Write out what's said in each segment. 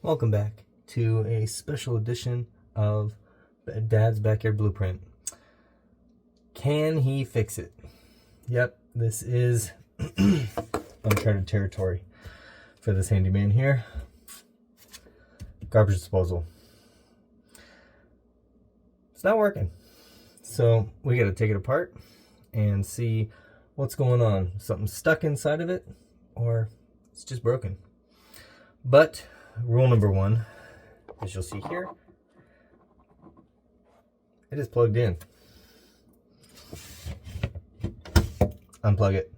Welcome back to a special edition of Dad's Backyard Blueprint. Can he fix it? Yep, this is uncharted territory for this handyman here. Garbage disposal. It's not working. So we got to take it apart and see what's going on. Something's stuck inside of it, or it's just broken. But rule number one, as you'll see here, it is plugged in. Unplug it.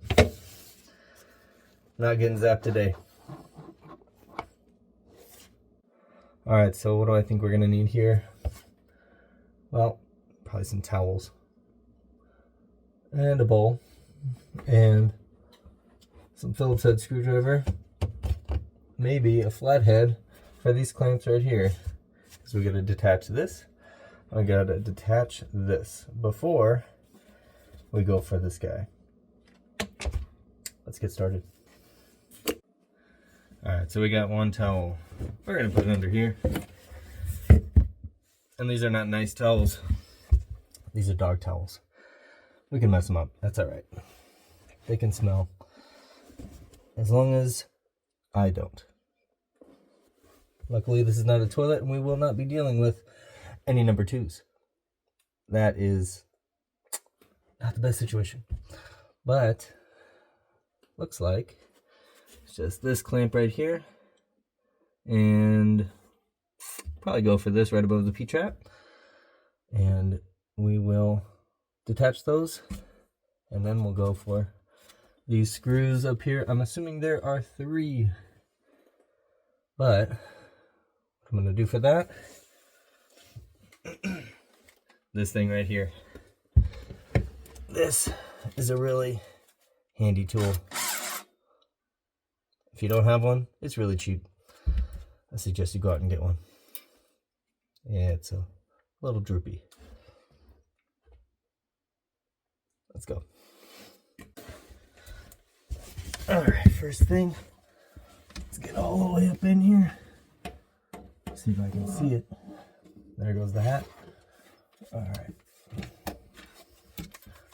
Not getting zapped today. Alright, so what do I think we're going to need here? Well, probably some towels. And a bowl. And some Phillips head screwdriver. Maybe a flathead for these clamps right here. So we got to detach this. I got to detach this before we go for this guy. Let's get started. Alright, so we got one towel. We're going to put it under here. And these are not nice towels. These are dog towels. We can mess them up. That's alright. They can smell. As long as I don't. Luckily, this is not a toilet, and we will not be dealing with any number twos. That is not the best situation. But looks like it's just this clamp right here, and probably go for this right above the P-trap, and we will detach those, and then we'll go for these screws up here. I'm assuming there are 3, but what I'm going to do for that, this thing right here. This is a really handy tool. If you don't have one, it's really cheap. I suggest you go out and get one. Yeah, it's a little droopy. Let's go. Alright, first thing, let's get all the way up in here. See if I can see it. There goes the hat. Alright.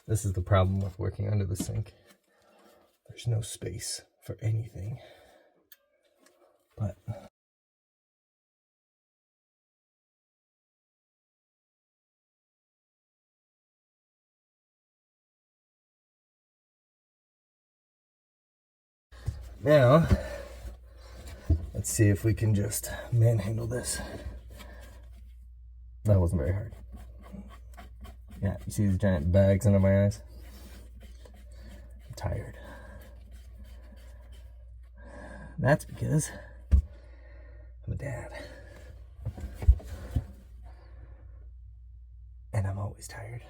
This is the problem with working under the sink. There's no space for anything. But now, let's see if we can just manhandle this. That wasn't very hard. Yeah, you see these giant bags under my eyes? I'm tired. That's because I'm a dad. And I'm always tired.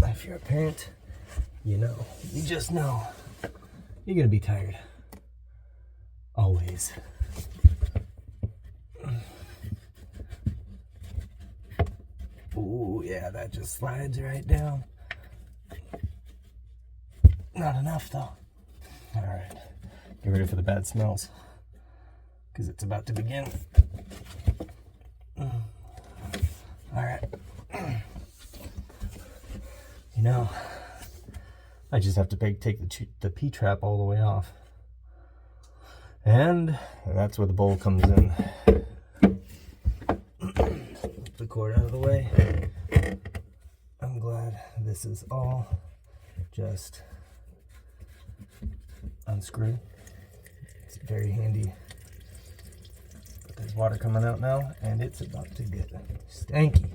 If you're a parent, you know. You just know. You're gonna be tired. Always. Ooh, yeah, that just slides right down. Not enough, though. Alright. Get ready for the bad smells. Because it's about to begin. Alright. You know, I just have to take the P-trap all the way off. And that's where the bowl comes in. Put the cord out of the way. I'm glad this is all just unscrewed. It's very handy. But there's water coming out now, and it's about to get stanky.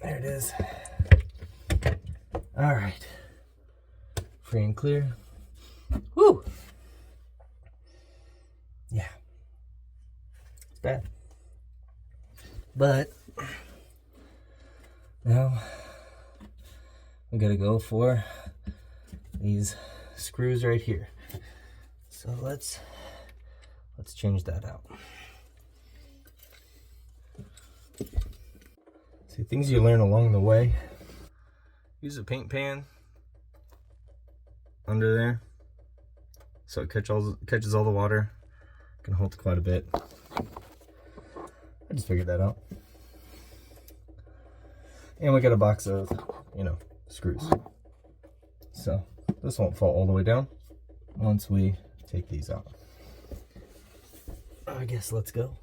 There it is. All right. Free and clear. Woo! Yeah. It's bad. But now we gotta go for these screws right here. So let's change that out. See, things you learn along the way. Use a paint pan under there, so it catches all the water. Can hold quite a bit. I just figured that out. And we got a box of, screws. So this won't fall all the way down once we take these out. I guess let's go.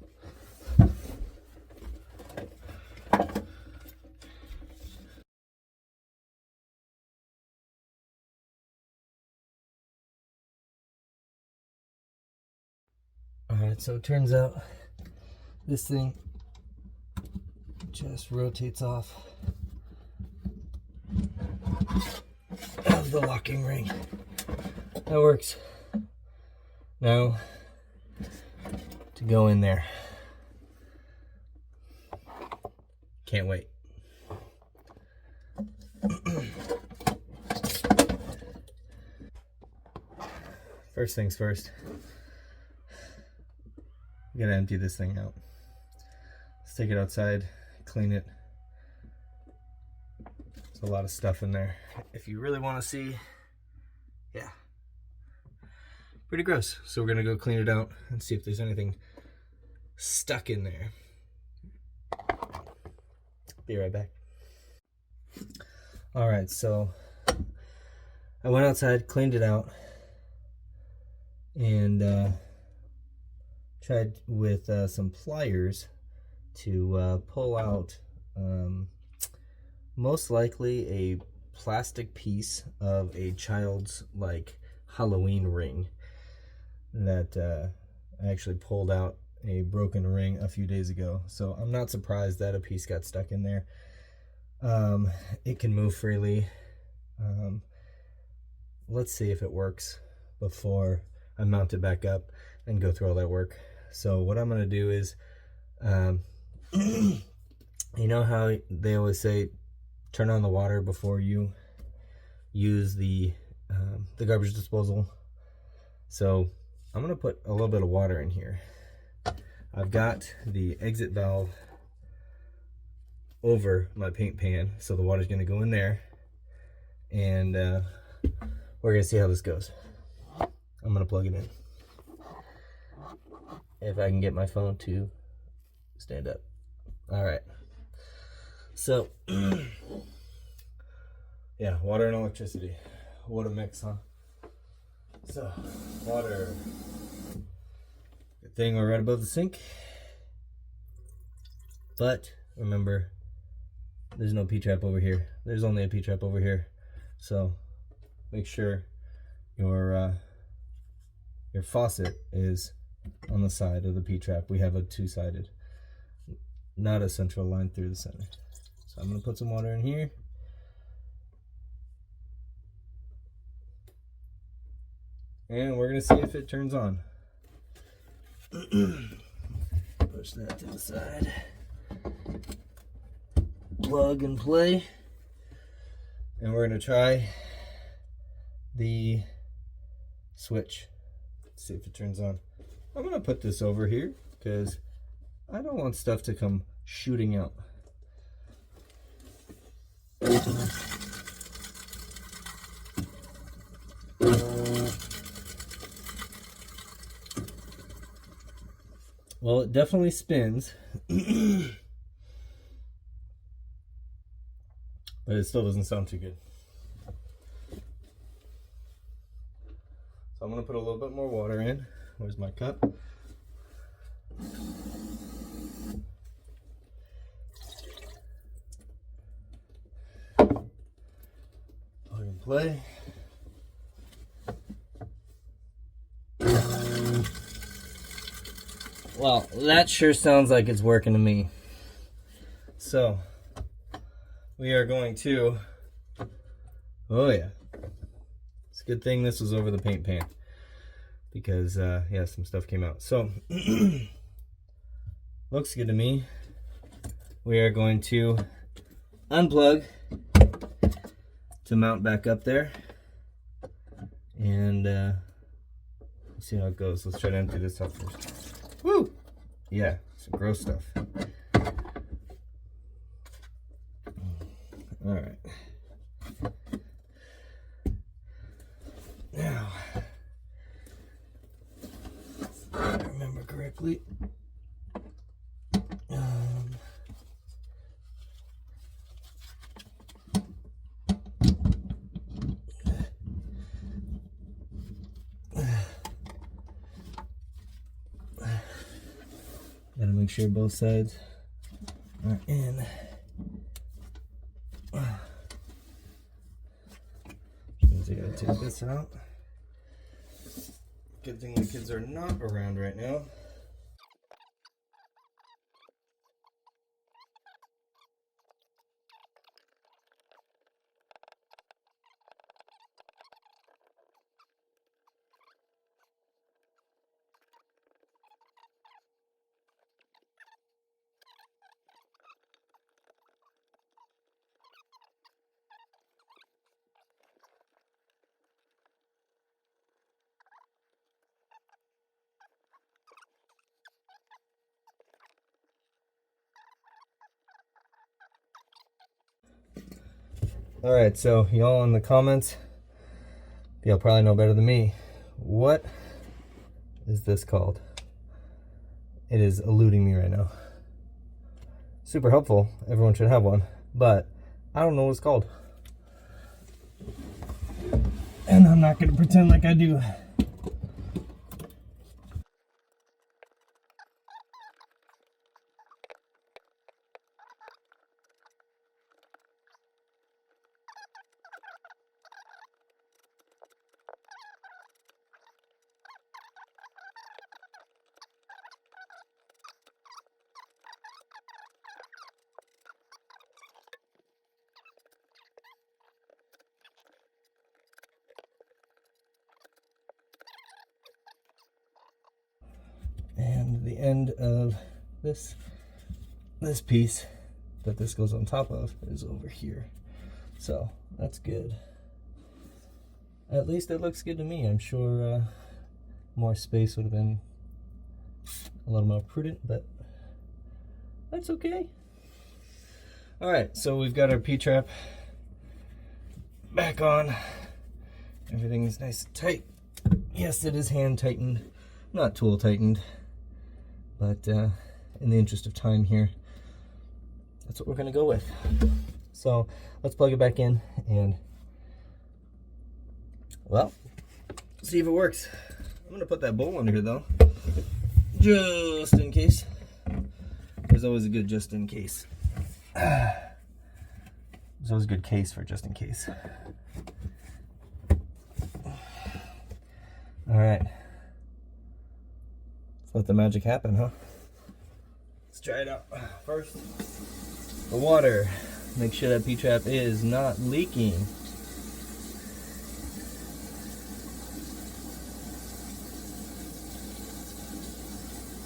Alright, so it turns out this thing just rotates off of the locking ring. That works. Now to go in there. Can't wait. First things first. I'm gonna empty this thing out. Let's take it outside, clean it. There's a lot of stuff in there. If you really want to see, yeah, pretty gross. So we're gonna go clean it out and see if there's anything stuck in there. Be right back. All right, so I went outside, cleaned it out, and tried with some pliers to pull out most likely a plastic piece of a child's like Halloween ring that I actually pulled out a broken ring a few days ago. So I'm not surprised that a piece got stuck in there. It can move freely. Let's see if it works before I mount it back up and go through all that work. So what I'm going to do is, you know how they always say, turn on the water before you use the garbage disposal. So I'm going to put a little bit of water in here. I've got the exit valve over my paint pan, so the water's going to go in there, and we're going to see how this goes. I'm going to plug it in. If I can get my phone to stand up. All right. So, yeah, water and electricity. What a mix, huh? So, water. Good thing we're right above the sink. But, remember, there's no P-trap over here. There's only a P-trap over here. So, make sure your faucet is on the side of the P-trap. We have a two-sided, not a central line through the center. So I'm going to put some water in here. And we're going to see if it turns on. Push that to the side. Plug and play. And we're going to try the switch. See if it turns on. I'm going to put this over here because I don't want stuff to come shooting out. Well, it definitely spins, but it still doesn't sound too good. So I'm going to put a little bit more water in. Where's my cup? Plug and play. Well, that sure sounds like it's working to me. So, we are going to, oh yeah, it's a good thing this was over the paint pan, because yeah, some stuff came out. So, looks good to me. We are going to unplug to mount back up there, and let's see how it goes. Let's try to empty this out first. Woo! Yeah, some gross stuff. All right. correctly. Gotta make sure both sides are in. Which means I gotta take this out. Good thing the kids are not around right now. Alright, so y'all in the comments, y'all probably know better than me. What is this called? It is eluding me right now. Super helpful. Everyone should have one. But I don't know what it's called. And I'm not going to pretend like I do. And the end of this piece that this goes on top of is over here. So that's good. At least it looks good to me. I'm sure more space would have been a little more prudent, but that's okay. All right, so we've got our P-trap back on. Everything is nice and tight. Yes, it is hand tightened, not tool tightened. But in the interest of time here, that's what we're going to go with. So let's plug it back in and, well, see if it works. I'm going to put that bowl under here though, just in case. There's always a good just in case. There's always a good case for just in case. All right. Let the magic happen, huh? Let's try it out. First, the water. Make sure that P-trap is not leaking.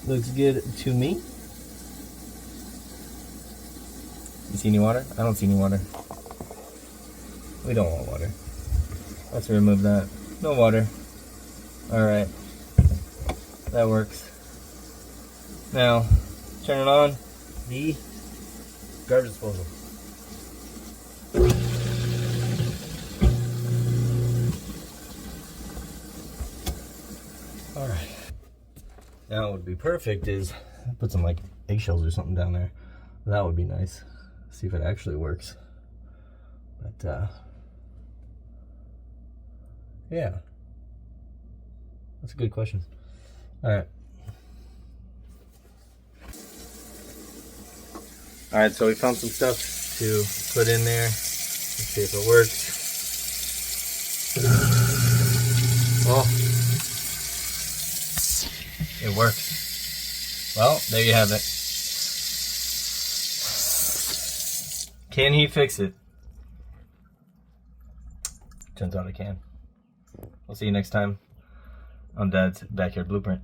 Looks good to me. You see any water? I don't see any water. We don't want water. Let's remove that. No water. Alright. That works. Now, turn it on. The garbage disposal. Alright. Now what would be perfect is put some like eggshells or something down there. That would be nice. See if it actually works. But yeah. That's a good question. Alright. Alright, so we found some stuff to put in there. Let's see if it works. Oh. It works. Well, there you have it. Can he fix it? Turns out I can. We'll see you next time on Dad's Backyard Blueprint.